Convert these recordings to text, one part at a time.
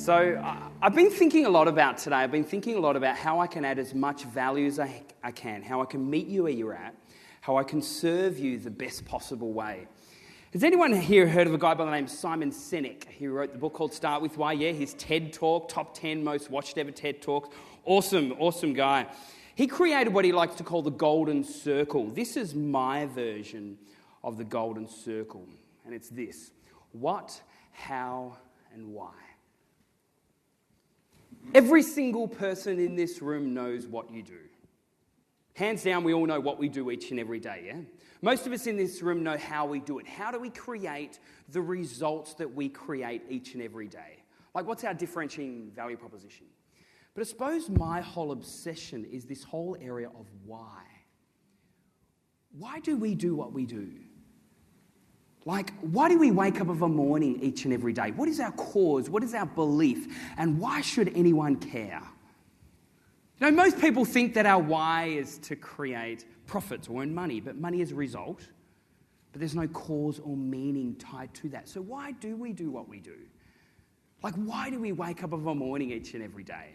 I've been thinking a lot about today. I've been thinking a lot about how I can add as much value as I can, how I can meet you where you're at, how I can serve you the best possible way. Has anyone here heard of a guy by the name of Simon Sinek? He wrote the book called Start With Why. Yeah, his TED Talk, top 10 most watched ever TED Talks. Awesome guy. He created what he likes to call the golden circle. This is my version of the golden circle. And it's this: what, how, and why. Every single person in this room knows what you do. Hands down, we all know what we do each and every day, yeah? Most of us in this room know how we do it. How do we create the results that we create each and every day? Like, what's our differentiating value proposition? But I suppose my whole obsession is this whole area of why. Why do we do what we do? Like, why do we wake up of a morning each and every day? What is our cause? What is our belief? And why should anyone care? You know, most people think that our why is to create profits or earn money, but money is a result. But there's no cause or meaning tied to that. So why do we do what we do? Like, why do we wake up of a morning each and every day?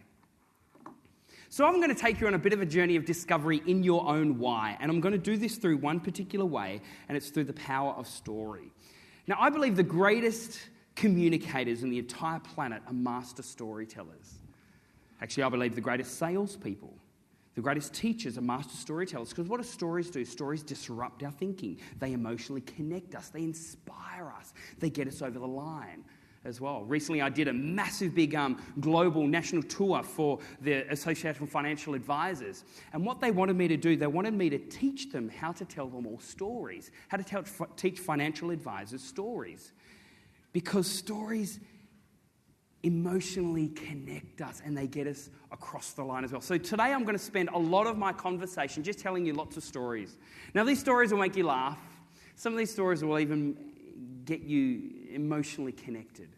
So I'm going to take you on a bit of a journey of discovery in your own why. And I'm going to do this through one particular way, and it's through the power of story. Now, I believe the greatest communicators in the entire planet are master storytellers. Actually, I believe the greatest salespeople, the greatest teachers are master storytellers. Because what do stories do? Stories disrupt our thinking. They emotionally connect us. They inspire us. They get us over the line as well. Recently, I did a massive, big global national tour for the Association of Financial Advisors. And what they wanted me to do, they wanted me to teach them how to tell them all stories, how to teach financial advisors stories. Because stories emotionally connect us and they get us across the line as well. So today I'm going to spend a lot of my conversation just telling you lots of stories. Now, these stories will make you laugh. Some of these stories will even get you emotionally connected.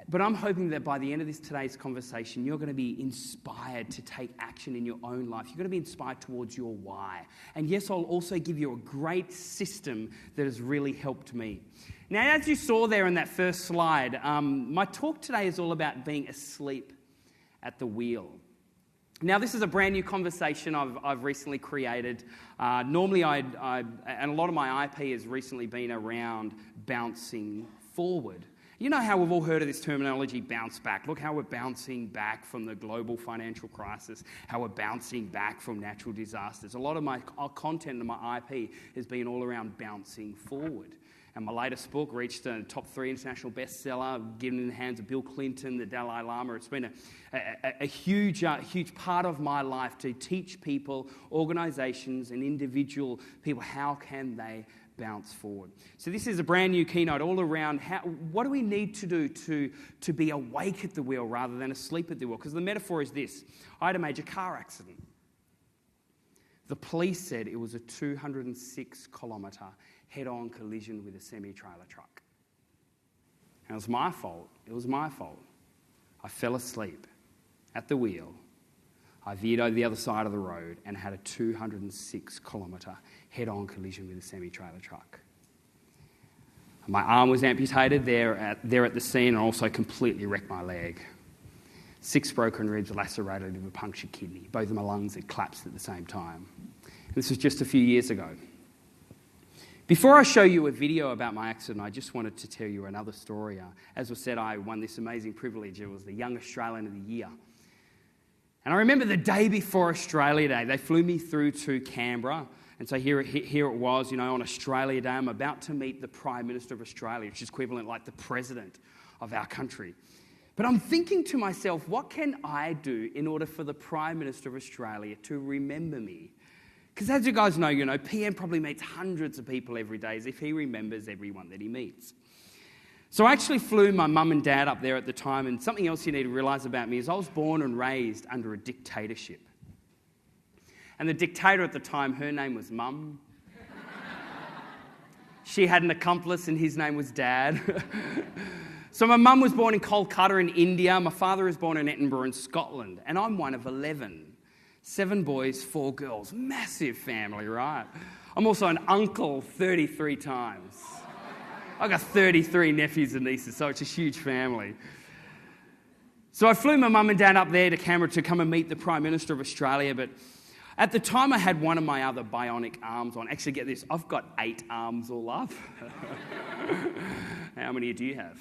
But I'm hoping that by the end of today's conversation, you're going to be inspired to take action in your own life. You're going to be inspired towards your why. And yes, I'll also give you a great system that has really helped me. Now, as you saw there in that first slide, my talk today is all about being asleep at the wheel. Now, this is a brand new conversation I've recently created. Normally, and a lot of my IP has recently been around bouncing forward. You know how we've all heard of this terminology, bounce back. Look how we're bouncing back from the global financial crisis, how we're bouncing back from natural disasters. A lot of my content and my IP has been all around bouncing forward. And my latest book reached a top 3 international bestseller, given in the hands of Bill Clinton, the Dalai Lama. It's been a huge part of my life to teach people, organisations and individual people, how can they bounce forward. So this is a brand new keynote all around what do we need to do to be awake at the wheel rather than asleep at the wheel. Because the metaphor is this: I had a major car accident. The police said it was a 206-kilometre head-on collision with a semi-trailer truck. And it was my fault. I fell asleep at the wheel. I veered over the other side of the road and had a 206-kilometre head-on collision with a semi-trailer truck. My arm was amputated there at the scene and also completely wrecked my leg. 6 broken ribs, lacerated with a punctured kidney. Both of my lungs had collapsed at the same time. And this was just a few years ago. Before I show you a video about my accident, I just wanted to tell you another story. As was said, I won this amazing privilege. It was the Young Australian of the Year. And I remember the day before Australia Day, they flew me through to Canberra. And so here it was, you know, on Australia Day, I'm about to meet the Prime Minister of Australia, which is equivalent like the President of our country. But I'm thinking to myself, what can I do in order for the Prime Minister of Australia to remember me? Because as you guys know, PM probably meets hundreds of people every day as if he remembers everyone that he meets. So I actually flew my mum and dad up there at the time, and something else you need to realise about me is I was born and raised under a dictatorship. And the dictator at the time, her name was Mum. She had an accomplice and his name was Dad. So my mum was born in Kolkata in India, my father was born in Edinburgh in Scotland, and I'm one of 11. 7 boys, 4 girls. Massive family, right? I'm also an uncle 33 times. I've got 33 nephews and nieces, so it's a huge family. So I flew my mum and dad up there to Canberra to come and meet the Prime Minister of Australia, but at the time I had one of my other bionic arms on. Actually, get this, I've got 8 arms all up. How many do you have?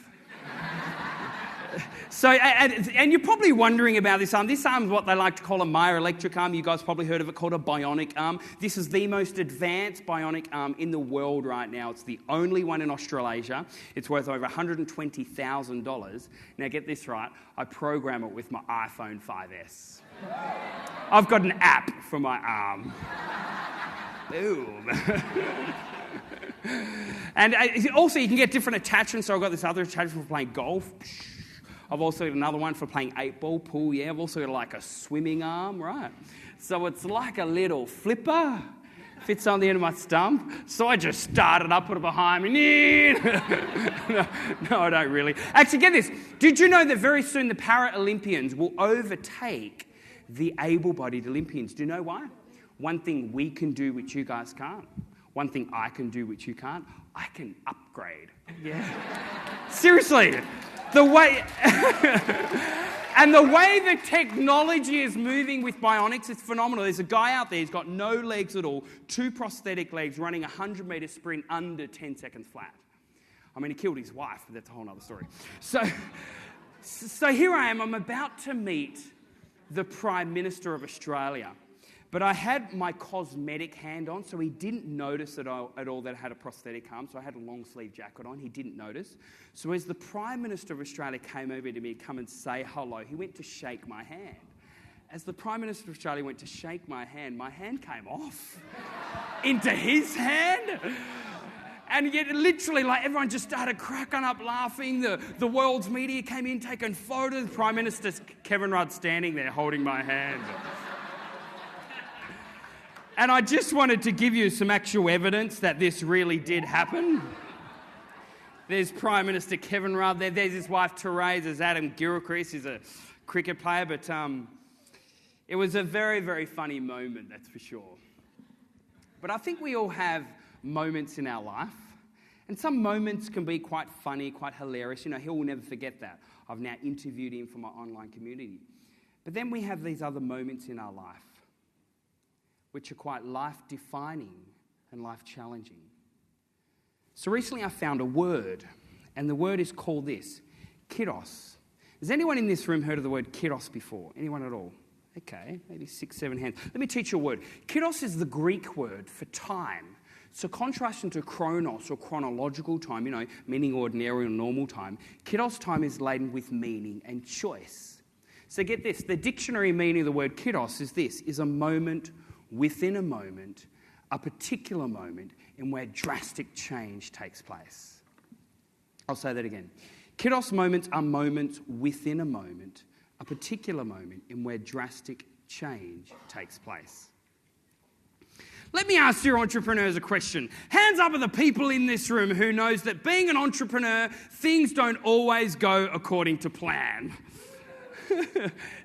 So, and you're probably wondering about this arm. This arm is what they like to call a myoelectric arm. You guys probably heard of it, called a bionic arm. This is the most advanced bionic arm in the world right now. It's the only one in Australasia. It's worth over $120,000. Now get this right, I program it with my iPhone 5S. I've got an app for my arm. Boom. And also you can get different attachments. So I've got this other attachment for playing golf. I've also got another one for playing 8-ball pool, yeah. I've also got like a swimming arm, right? So it's like a little flipper, fits on the end of my stump. So I just started up, put it behind me. No, I don't really. Actually, get this. Did you know that very soon the Paralympians will overtake the able-bodied Olympians? Do you know why? One thing we can do which you guys can't. One thing I can do which you can't. I can upgrade. Yeah. Seriously. The way and the way the technology is moving with bionics is phenomenal. There's a guy out there, he's got no legs at all, 2 prosthetic legs, running a 100-metre sprint under 10 seconds flat. I mean, he killed his wife, but that's a whole other story. So here I am, I'm about to meet the Prime Minister of Australia. But I had my cosmetic hand on, so he didn't notice at all that I had a prosthetic arm. So I had a long sleeve jacket on. He didn't notice. So as the Prime Minister of Australia came over to me to come and say hello, he went to shake my hand. As the Prime Minister of Australia went to shake my hand came off into his hand. And yet literally, like, everyone just started cracking up laughing. The world's media came in, taking photos. Prime Minister Kevin Rudd standing there holding my hand. And I just wanted to give you some actual evidence that this really did happen. There's Prime Minister Kevin Rudd there. There's his wife Therese. There's Adam Gilchrist. He's a cricket player. But it was a very, very funny moment, that's for sure. But I think we all have moments in our life. And some moments can be quite funny, quite hilarious. You know, he will never forget that. I've now interviewed him for my online community. But then we have these other moments in our life which are quite life-defining and life-challenging. So recently I found a word, and the word is called this, kiddos. Has anyone in this room heard of the word kiddos before? Anyone at all? Okay, maybe 6, 7 hands. Let me teach you a word. Kiddos is the Greek word for time. So contrasting to chronos or chronological time, you know, meaning ordinary or normal time, kiddos time is laden with meaning and choice. So get this, the dictionary meaning of the word kiddos is this, is a moment within a moment, a particular moment in where drastic change takes place. I'll say that again. Kiddos moments are moments within a moment, a particular moment in where drastic change takes place. Let me ask your entrepreneurs a question. Hands up are the people in this room who knows that being an entrepreneur, things don't always go according to plan.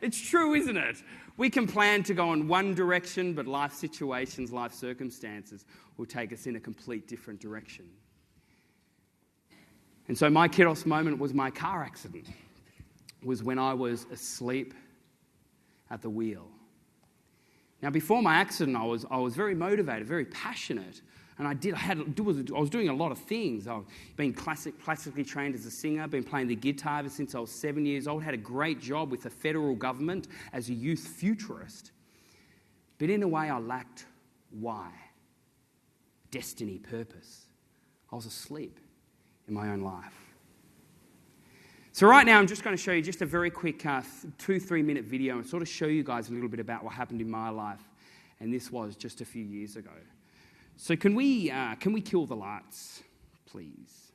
It's true, isn't it? We can plan to go in one direction, but life situations, life circumstances will take us in a complete different direction. And so my kiddos moment was my car accident. It was when I was asleep at the wheel. Now, before my accident, I was very motivated, very passionate, and I was doing a lot of things. I've been classically trained as a singer, been playing the guitar ever since I was 7 years old, had a great job with the federal government as a youth futurist. But in a way, I lacked why, destiny, purpose. I was asleep in my own life. So right now, I'm just going to show you just a very quick 2-3 minute video and sort of show you guys a little bit about what happened in my life. And this was just a few years ago. So can we kill the lights, please?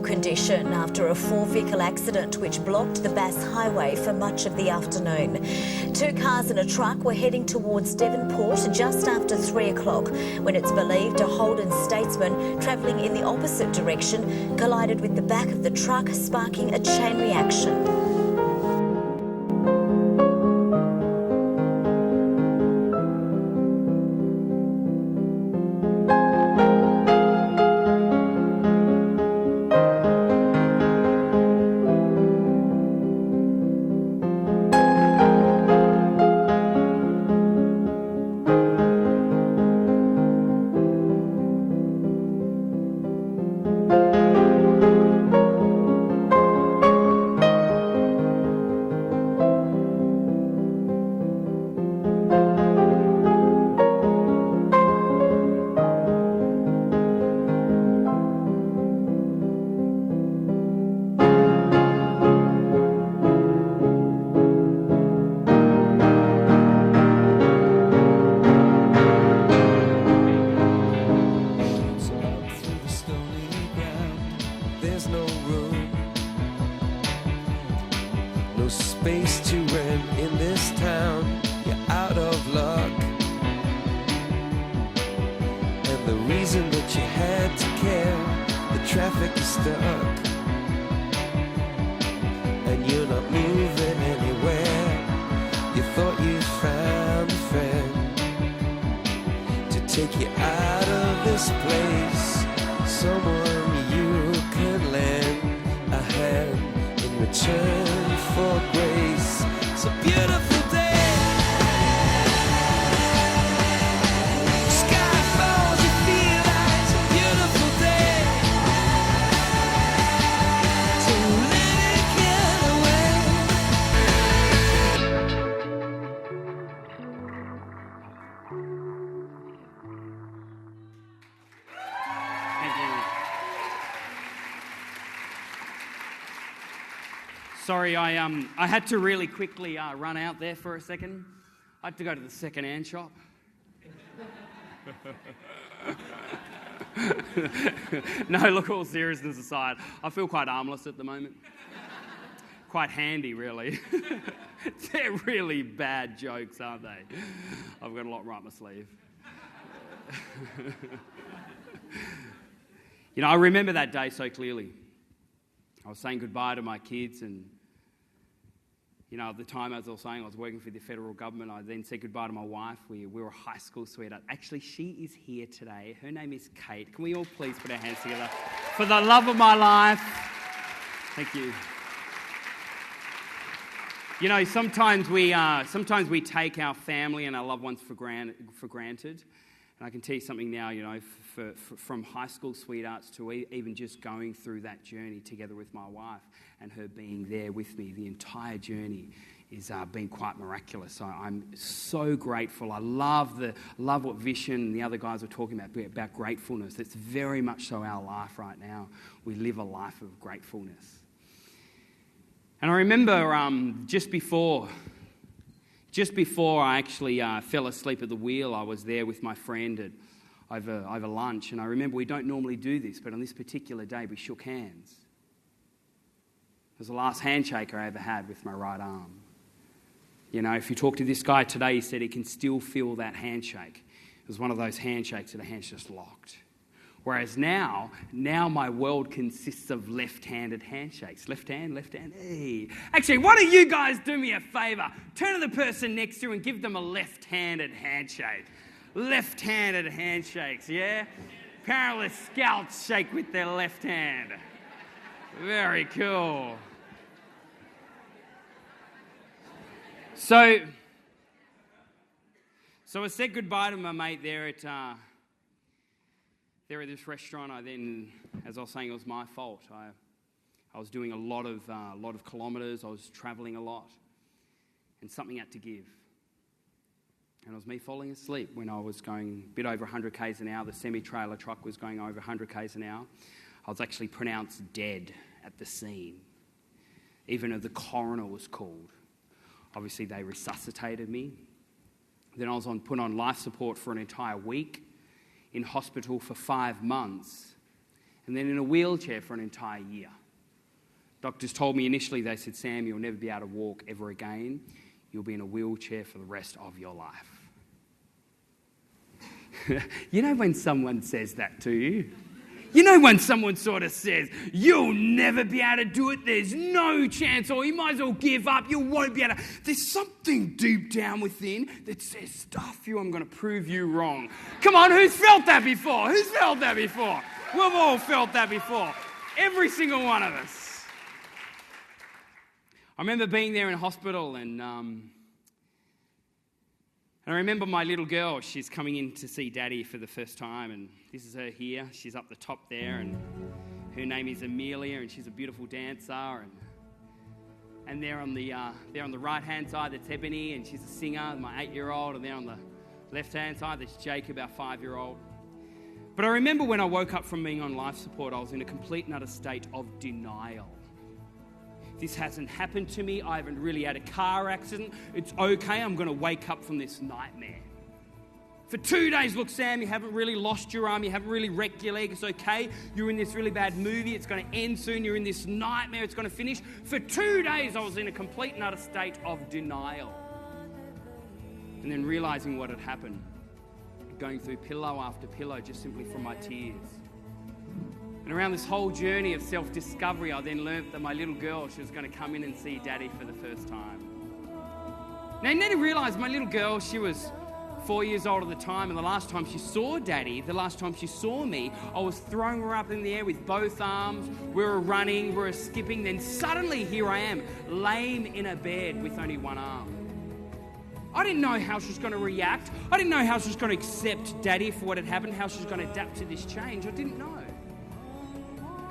condition after a four-vehicle accident which blocked the Bass Highway for much of the afternoon. Two cars and a truck were heading towards Devonport just after 3 o'clock when it's believed a Holden Statesman travelling in the opposite direction collided with the back of the truck, sparking a chain reaction. Sorry, I had to really quickly run out there for a second. I had to go to the second-hand shop. No, look, all seriousness aside, I feel quite armless at the moment. Quite handy, really. They're really bad jokes, aren't they? I've got a lot right up my sleeve. You know, I remember that day so clearly. I was saying goodbye to my kids and, you know, at the time, as I was saying, I was working for the federal government. I then said goodbye to my wife. We were a high school sweetheart. Actually, she is here today. Her name is Kate. Can we all please put our hands together for the love of my life? Thank you. You know, sometimes we take our family and our loved ones for granted. And I can tell you something now, you know, from high school sweethearts to even just going through that journey together with my wife and her being there with me, the entire journey is been quite miraculous. I'm so grateful. I love what Vishen and the other guys were talking about gratefulness. It's very much so our life right now. We live a life of gratefulness. And I remember just before I actually fell asleep at the wheel, I was there with my friend over lunch. And I remember we don't normally do this, but on this particular day, we shook hands. It was the last handshake I ever had with my right arm. You know, if you talk to this guy today, he said he can still feel that handshake. It was one of those handshakes that the hands just locked. Whereas now my world consists of left-handed handshakes. Left hand, hey. Actually, why don't you guys do me a favour? Turn to the person next to you and give them a left-handed handshake. Left-handed handshakes, yeah? Apparently scouts shake with their left hand. Very cool. So I said goodbye to my mate there at this restaurant. As I was saying, it was my fault. I was doing a lot of kilometres. I was travelling a lot, and something had to give. And it was me falling asleep when I was going a bit over 100 k's an hour. The semi-trailer truck was going over 100 k's an hour. I was actually pronounced dead at the scene. Even though the coroner was called. Obviously, they resuscitated me. Then I was put on life support for an entire week, in hospital for 5 months. and then in a wheelchair for an entire year. Doctors told me initially, they said, Sam, you'll never be able to walk ever again. You'll be in a wheelchair for the rest of your life. You know when someone says that to you? You know when someone sort of says, you'll never be able to do it, there's no chance, or you might as well give up, you won't be able to. There's something deep down within that says, stuff you, I'm going to prove you wrong. Come on, who's felt that before? Who's felt that before? We've all felt that before. Every single one of us. I remember being there in hospital and I remember my little girl, she's coming in to see Daddy for the first time, and this is her here. She's up the top there, and her name is Amelia, and she's a beautiful dancer. And there on the right-hand side, that's Ebony, and she's a singer, my 8-year-old. And there on the left-hand side, that's Jacob, our 5-year-old. But I remember when I woke up from being on life support, I was in a complete and utter state of denial. This hasn't happened to me. I haven't really had a car accident. It's okay. I'm going to wake up from this nightmare. For 2 days, look, Sam, you haven't really lost your arm. You haven't really wrecked your leg. It's okay. You're in this really bad movie. It's going to end soon. You're in this nightmare. It's going to finish. For 2 days, I was in a complete and utter state of denial. And then realizing what had happened. Going through pillow after pillow just simply from my tears. And around this whole journey of self-discovery, I then learnt that my little girl, she was going to come in and see Daddy for the first time. Now, you need to realise my little girl, she was 4 years old at the time, and the last time she saw Daddy, the last time she saw me, I was throwing her up in the air with both arms. We were running, we were skipping. Then suddenly, here I am, lame in a bed with only one arm. I didn't know how she was going to react. I didn't know how she was going to accept Daddy for what had happened, how she was going to adapt to this change. I didn't know.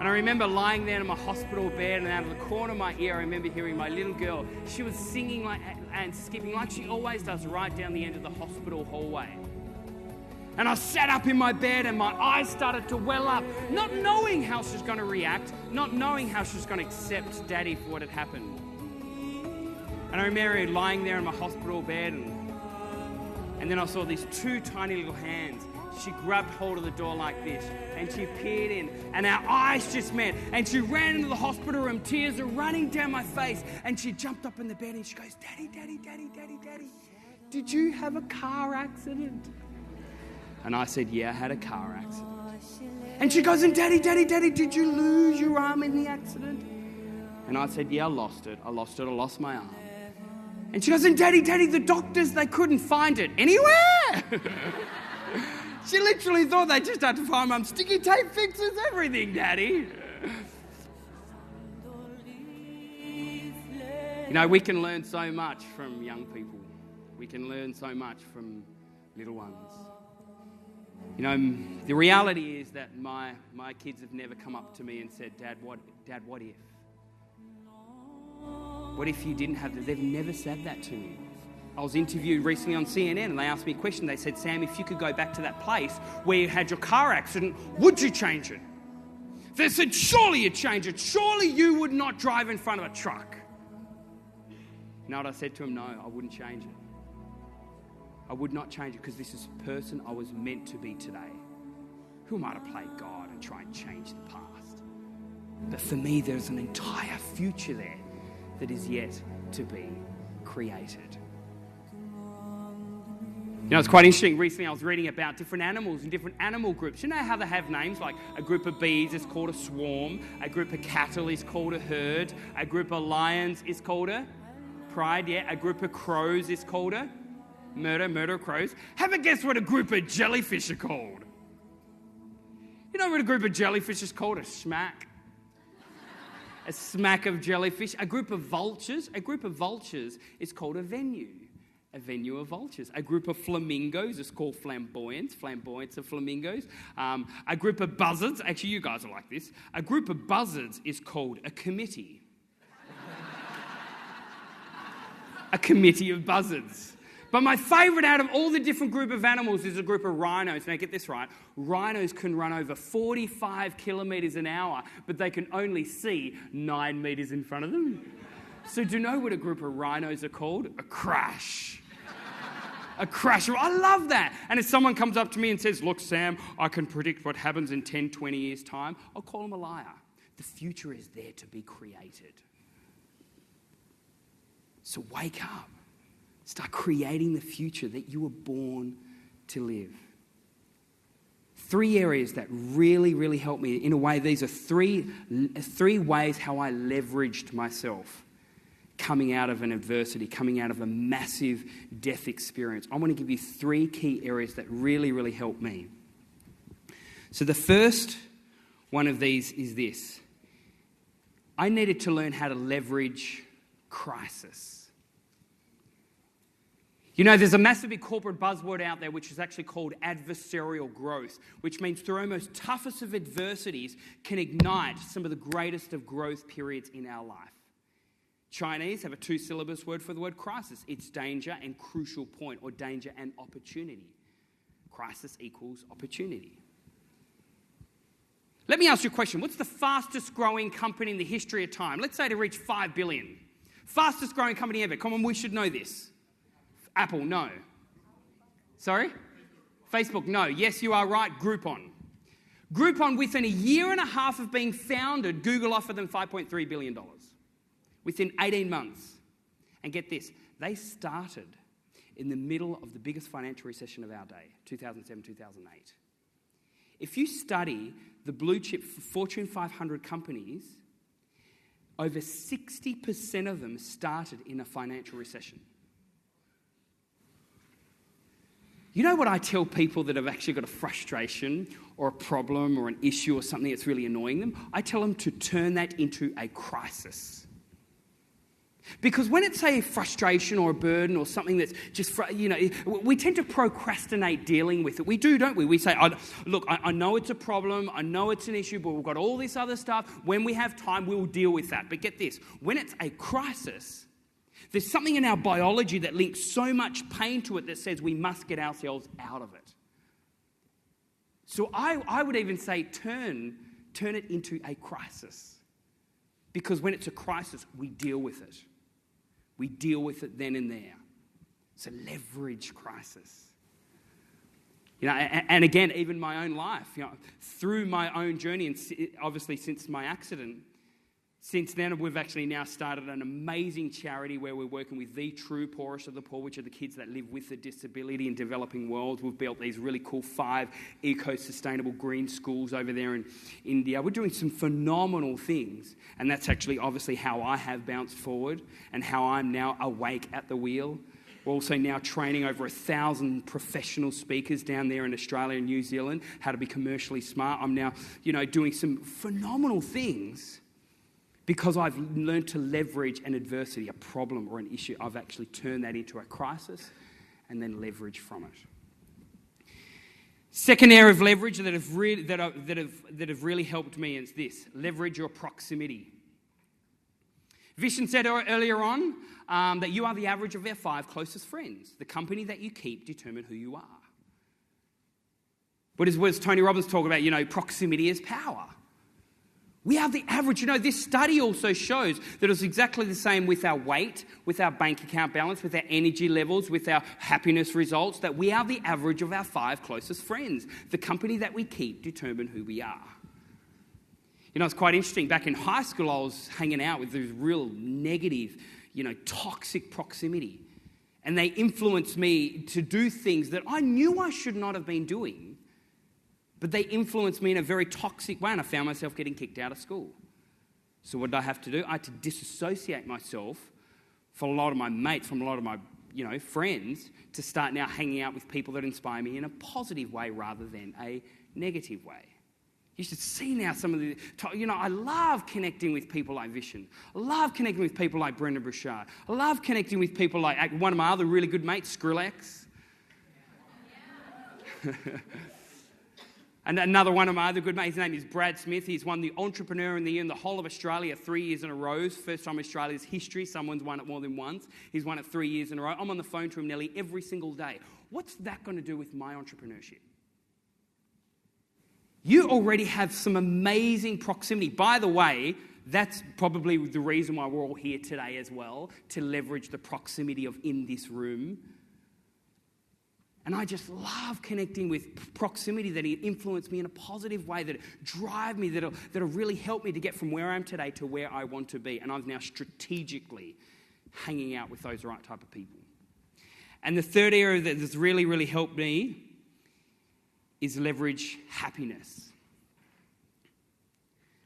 And I remember lying there in my hospital bed, and out of the corner of my ear, I remember hearing my little girl. She was singing and skipping like she always does right down the end of the hospital hallway. And I sat up in my bed and my eyes started to well up, not knowing how she was going to react, not knowing how she was going to accept Daddy for what had happened. And I remember lying there in my hospital bed, and then I saw these two tiny little hands. She grabbed hold of the door like this, and she peered in, and our eyes just met, and she ran into the hospital room, tears are running down my face, and she jumped up in the bed and she goes, Daddy, Daddy, Daddy, Daddy, Daddy, did you have a car accident? And I said, yeah, I had a car accident. And she goes, and Daddy, Daddy, Daddy, did you lose your arm in the accident? And I said, yeah, I lost it, I lost my arm. And she goes, and Daddy, Daddy, the doctors, they couldn't find it anywhere. She literally thought they just had to find Mum. Sticky tape fixes everything, Daddy. You know, we can learn so much from young people. We can learn so much from little ones. You know, the reality is that my kids have never come up to me and said, Dad, what if? What if you didn't have that? They've never said that to me. I was interviewed recently on CNN and they asked me a question. They said, Sam, if you could go back to that place where you had your car accident, would you change it? They said, surely you'd change it. Surely you would not drive in front of a truck. You know what I said to him? No, I wouldn't change it. I would not change it because this is the person I was meant to be today. Who am I to play God and try and change the past? But for me, there's an entire future there that is yet to be created. You know, it's quite interesting. Recently I was reading about different animals and different animal groups. You know how they have names like a group of bees is called a swarm, a group of cattle is called a herd, a group of lions is called a pride, yeah, a group of crows is called a murder of crows. Have a guess what a group of jellyfish are called. You know what a group of jellyfish is called? A smack. A smack of jellyfish. A group of vultures is called a venue. A venue of vultures. A group of flamingos is called flamboyants. Flamboyants are flamingos. A group of buzzards, actually you guys are like this. A group of buzzards is called a committee. A committee of buzzards. But my favourite out of all the different group of animals is a group of rhinos. Now get this right. Rhinos can run over 45 kilometres an hour, but they can only see 9 metres in front of them. So do you know what a group of rhinos are called? A crash. A crash. I love that. And if someone comes up to me and says, look, Sam, I can predict what happens in 10, 20 years' time, I'll call them a liar. The future is there to be created. So wake up. Start creating the future that you were born to live. 3 areas that really, really helped me. In a way, these are three ways how I leveraged myself coming out of an adversity, coming out of a massive death experience. I want to give you 3 key areas that really, really helped me. So the first one of these is this. I needed to learn how to leverage crisis. You know, there's a massive big corporate buzzword out there which is actually called adversarial growth, which means through our most toughest of adversities can ignite some of the greatest of growth periods in our life. Chinese have a 2-syllabus word for the word crisis. It's danger and crucial point, or danger and opportunity. Crisis equals opportunity. Let me ask you a question. What's the fastest growing company in the history of time? Let's say to reach 5 billion. Fastest growing company ever. Come on, we should know this. Apple, no. Sorry? Facebook, no. Yes, you are right. Groupon. Groupon, within a year and a half of being founded, Google offered them $5.3 billion. Within 18 months. And get this, they started in the middle of the biggest financial recession of our day, 2007, 2008. If you study the blue chip Fortune 500 companies, over 60% of them started in a financial recession. You know what I tell people that have actually got a frustration or a problem or an issue or something that's really annoying them? I tell them to turn that into a crisis. Because when it's a frustration or a burden or something that's just, we tend to procrastinate dealing with it. We do, don't we? We say, look, I know it's a problem, I know it's an issue, but we've got all this other stuff. When we have time, we'll deal with that. But get this, when it's a crisis, there's something in our biology that links so much pain to it that says we must get ourselves out of it. So I would even say turn it into a crisis. Because when it's a crisis, we deal with it. We deal with it then and there. So leverage crisis. You know, and again, even my own life, through my own journey, and obviously since my accident, since then, we've actually now started an amazing charity where we're working with the true poorest of the poor, which are the kids that live with a disability in developing worlds. We've built these really cool 5 eco-sustainable green schools over there in India. We're doing some phenomenal things, and that's actually obviously how I have bounced forward and how I'm now awake at the wheel. We're also now training over 1,000 professional speakers down there in Australia and New Zealand how to be commercially smart. I'm now, doing some phenomenal things. Because I've learned to leverage an adversity, a problem or an issue, I've actually turned that into a crisis and then leverage from it. Second area of leverage that have really helped me is this: leverage your proximity. Vishen said earlier on that you are the average of our 5 closest friends. The company that you keep determine who you are. What does Tony Robbins talk about? Proximity is power. We are the average. This study also shows that it's exactly the same with our weight, with our bank account balance, with our energy levels, with our happiness results, that we are the average of our 5 closest friends. The company that we keep determine who we are. It's quite interesting. Back in high school, I was hanging out with this real negative, toxic proximity. And they influenced me to do things that I knew I should not have been doing. But they influenced me in a very toxic way, and I found myself getting kicked out of school. So what did I have to do? I had to disassociate myself from a lot of my mates, from a lot of my, friends, to start now hanging out with people that inspire me in a positive way rather than a negative way. You should see now some of the, I love connecting with people like Vishen. I love connecting with people like Brendan Burchard. I love connecting with people like one of my other really good mates, Skrillex. And another one of my other good mates, his name is Brad Smith. He's won the Entrepreneur of the Year in the whole of Australia 3 years in a row. First time in Australia's history, someone's won it more than once. He's won it 3 years in a row. I'm on the phone to him nearly every single day. What's that going to do with my entrepreneurship? You already have some amazing proximity. By the way, that's probably the reason why we're all here today as well, to leverage the proximity of in this room. And I just love connecting with proximity, that it influenced me in a positive way, that it drive me, that'll really help me to get from where I am today to where I want to be. And I'm now strategically hanging out with those right type of people. And the third area that has really, really helped me is leverage happiness.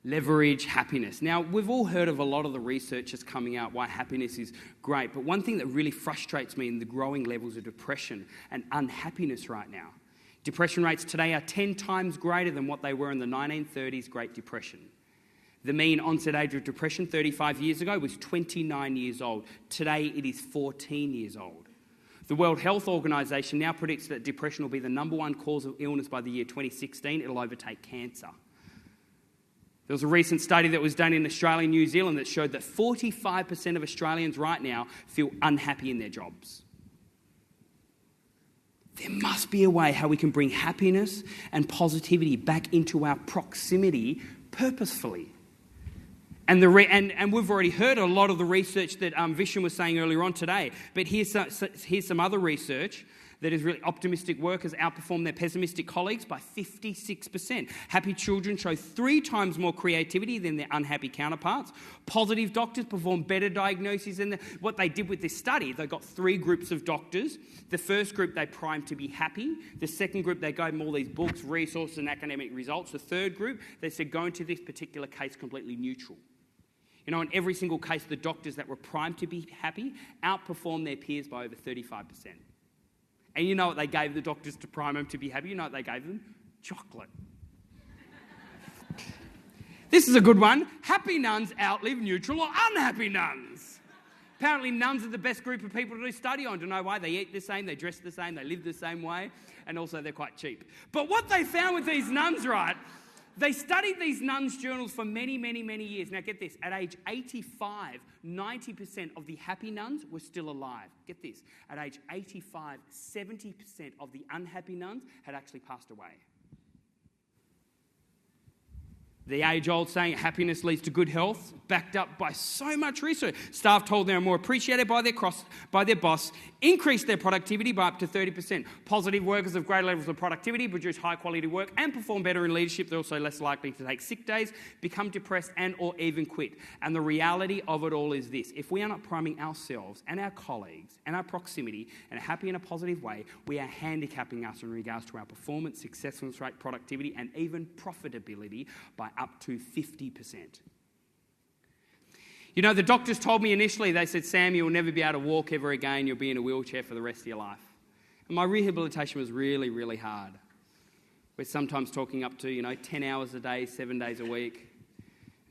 Leverage happiness. Now, we've all heard of a lot of the research that's coming out why happiness is great, but one thing that really frustrates me in the growing levels of depression and unhappiness right now. Depression rates today are 10 times greater than what they were in the 1930s Great Depression. The mean onset age of depression 35 years ago was 29 years old. Today, it is 14 years old. The World Health Organization now predicts that depression will be the number one cause of illness by the year 2016. It'll overtake cancer. There was a recent study that was done in Australia and New Zealand that showed that 45% of Australians right now feel unhappy in their jobs. There must be a way how we can bring happiness and positivity back into our proximity purposefully. And we've already heard a lot of the research that Vishen was saying earlier on today, but here's some other research that is really optimistic workers outperform their pessimistic colleagues by 56%. Happy children show 3 times more creativity than their unhappy counterparts. Positive doctors perform better diagnoses than what they did with this study. They got 3 groups of doctors. The first group they primed to be happy. The second group they gave them all these books, resources and academic results. The third group they said go into this particular case completely neutral. You know, in every single case, the doctors that were primed to be happy outperformed their peers by over 35%. And you know what they gave the doctors to prime them to be happy? You know what they gave them? Chocolate. This is a good one. Happy nuns outlive neutral or unhappy nuns. Apparently nuns are the best group of people to do study on. Do you know why? They eat the same, they dress the same, they live the same way, and also they're quite cheap. But what they found with these nuns, right, they studied these nuns' journals for many, many, many years. Now get this, at age 85, 90% of the happy nuns were still alive. Get this, at age 85, 70% of the unhappy nuns had actually passed away. The age-old saying, happiness leads to good health, backed up by so much research. Staff told they are more appreciated by their boss, increased their productivity by up to 30%. Positive workers of greater levels of productivity produce high-quality work and perform better in leadership. They're also less likely to take sick days, become depressed, and or even quit. And the reality of it all is this. If we are not priming ourselves and our colleagues and our proximity in a happy and a positive way, we are handicapping us in regards to our performance, successfulness rate, productivity, and even profitability by up to 50%. You know, the doctors told me initially, they said, Sam, you'll never be able to walk ever again. You'll be in a wheelchair for the rest of your life. And my rehabilitation was really, really hard. We're sometimes talking up to, 10 hours a day, 7 days a week.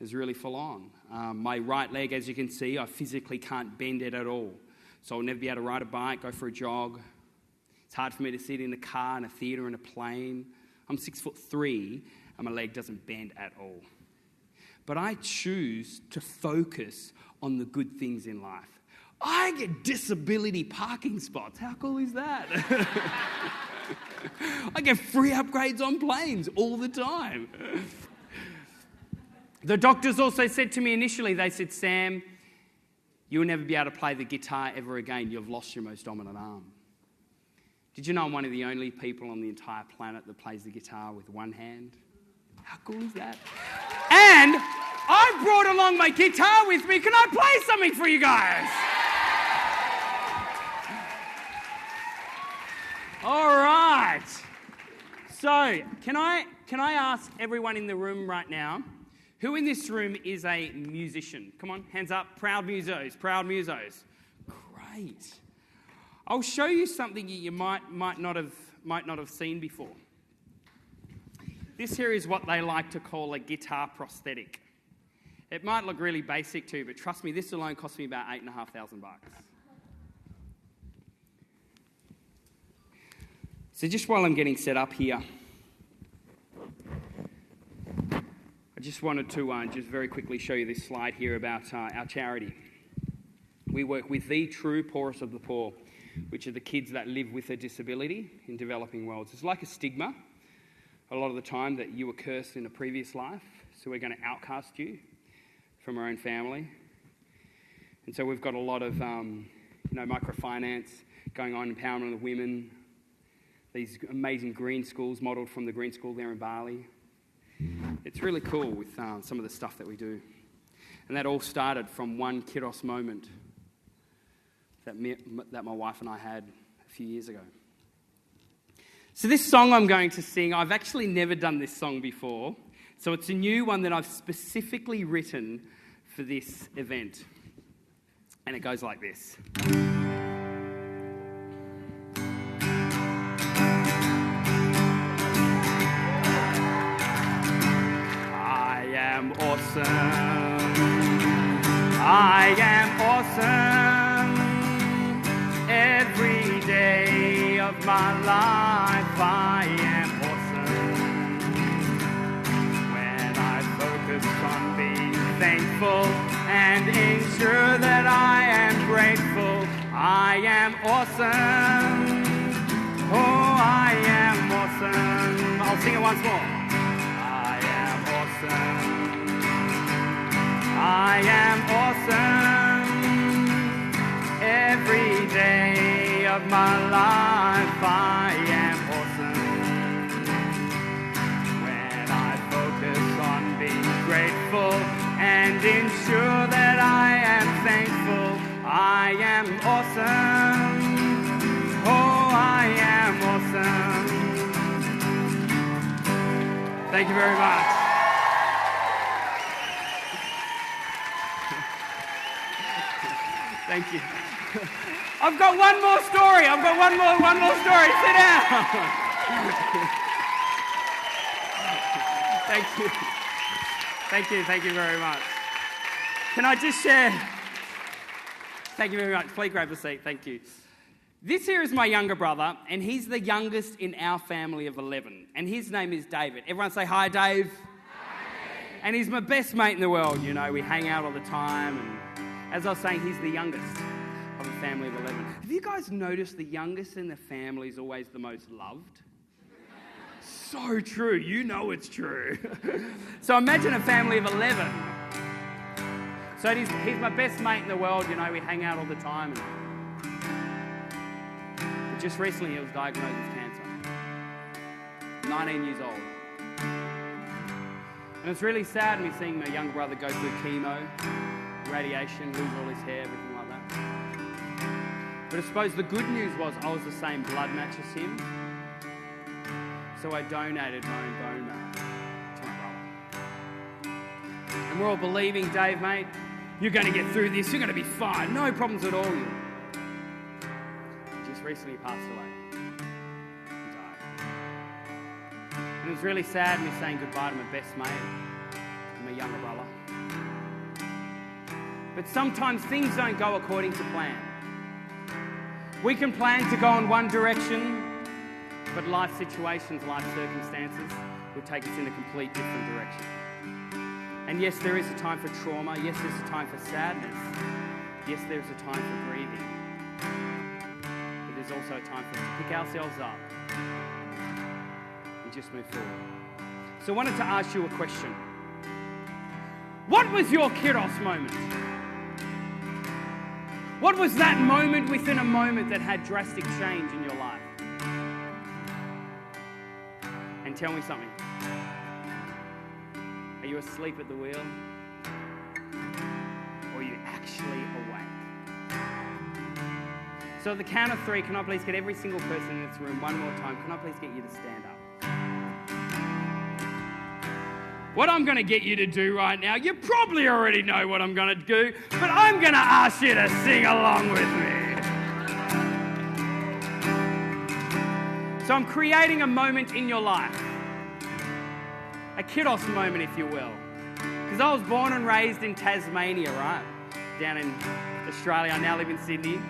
It was really full on. My right leg, as you can see, I physically can't bend it at all. So I'll never be able to ride a bike, go for a jog. It's hard for me to sit in a car, in a theatre, in a plane. I'm 6'3", and my leg doesn't bend at all. But I choose to focus on the good things in life. I get disability parking spots. How cool is that? I get free upgrades on planes all the time. The doctors also said to me initially, they said, Sam, you'll never be able to play the guitar ever again. You've lost your most dominant arm. Did you know I'm one of the only people on the entire planet that plays the guitar with one hand? How cool is that? And I brought along my guitar with me. Can I play something for you guys? All right. So, can I ask everyone in the room right now, who in this room is a musician? Come on, hands up. Proud musos, proud musos. Great. I'll show you something you might not have seen before. This here is what they like to call a guitar prosthetic. It might look really basic too, but trust me, this alone cost me about $8,500. So just while I'm getting set up here, I just wanted to just very quickly show you this slide here about our charity. We work with the true poorest of the poor, which are the kids that live with a disability in developing worlds. It's like a stigma a lot of the time that you were cursed in a previous life, so we're going to outcast you from our own family. And so we've got a lot of microfinance going on, empowerment of women, these amazing green schools modelled from the green school there in Bali. It's really cool with some of the stuff that we do. And that all started from one Kiros moment that my wife and I had a few years ago. So this song I'm going to sing, I've actually never done this song before. So it's a new one that I've specifically written for this event. And it goes like this. I am awesome. I am awesome. Every day of my life I am awesome. When I focus on being thankful and ensure that I am grateful, I am awesome. Oh, I am awesome. I'll sing it once more. I am awesome. I am awesome. Every day of my life I am awesome. When I focus on being grateful and ensure that I am thankful, I am awesome. Oh, I am awesome. Thank you very much. Thank you. I've got one more story. One more story. Sit down. Thank you very much. Can I just share? Thank you very much. Please grab a seat. Thank you. This here is my younger brother, and he's the youngest in our family of 11. And his name is David. Everyone say hi, Dave. Hi. And he's my best mate in the world. You know, we hang out all the time. And as I was saying, he's the youngest of a family of 11. Have you guys noticed the youngest in the family is always the most loved? So true. You know it's true. So imagine a family of 11. So he's my best mate in the world. You know, we hang out all the time. But just recently he was diagnosed with cancer. 19 years old. And it's really sad me seeing my younger brother go through chemo, radiation, lose all his hair, everything like that. But I suppose the good news was I was the same blood match as him. So I donated my own bone marrow to my brother. And we're all believing, Dave, mate, you're going to get through this. You're going to be fine. No problems at all. He just recently passed away. He died. And it was really sad me saying goodbye to my best mate and my younger brother. But sometimes things don't go according to plan. We can plan to go in one direction, but life situations, life circumstances will take us in a complete different direction. And yes, there is a time for trauma. Yes, there's a time for sadness. Yes, there's a time for grieving. But there's also a time for us to pick ourselves up and just move forward. So I wanted to ask you a question. What was your Kairos moment? What was that moment within a moment that had drastic change in your life? And tell me something. Are you asleep at the wheel? Or are you actually awake? So at the count of 3, can I please get every single person in this room one more time? Can I please get you to stand up? What I'm going to get you to do right now, you probably already know what I'm going to do, but I'm going to ask you to sing along with me. So I'm creating a moment in your life. A Kairos moment, if you will. Because I was born and raised in Tasmania, right? Down in Australia. I now live in Sydney.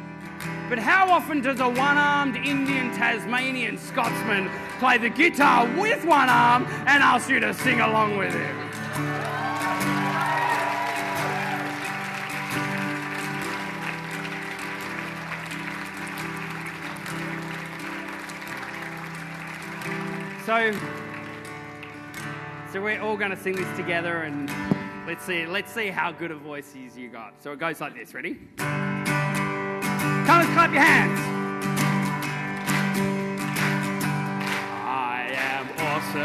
But how often does a one-armed Indian Tasmanian Scotsman play the guitar with one arm and ask you to sing along with him? So we're all going to sing this together, and let's see how good a voice you got. So it goes like this. Ready? Come and clap your hands. awesome.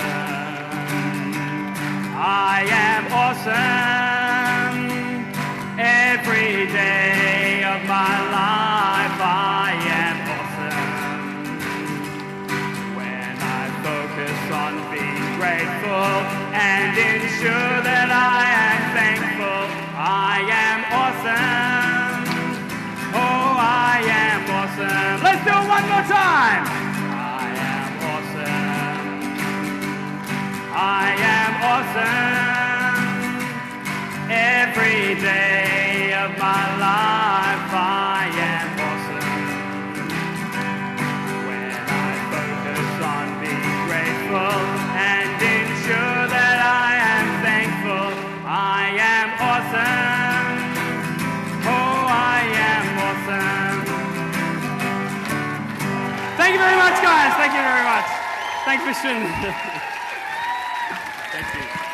I am awesome. Every day of my life I am awesome. When I focus on being grateful and ensure that I am thankful, I am awesome. Oh, I am awesome. Let's do it one more time. I am awesome. I am awesome. Every day of my life I am awesome. When I focus on being grateful and ensure that I am thankful, I am awesome. Oh, I am awesome. Thank you very much, guys. Thank you very much. Thanks for tuning in. Thank you.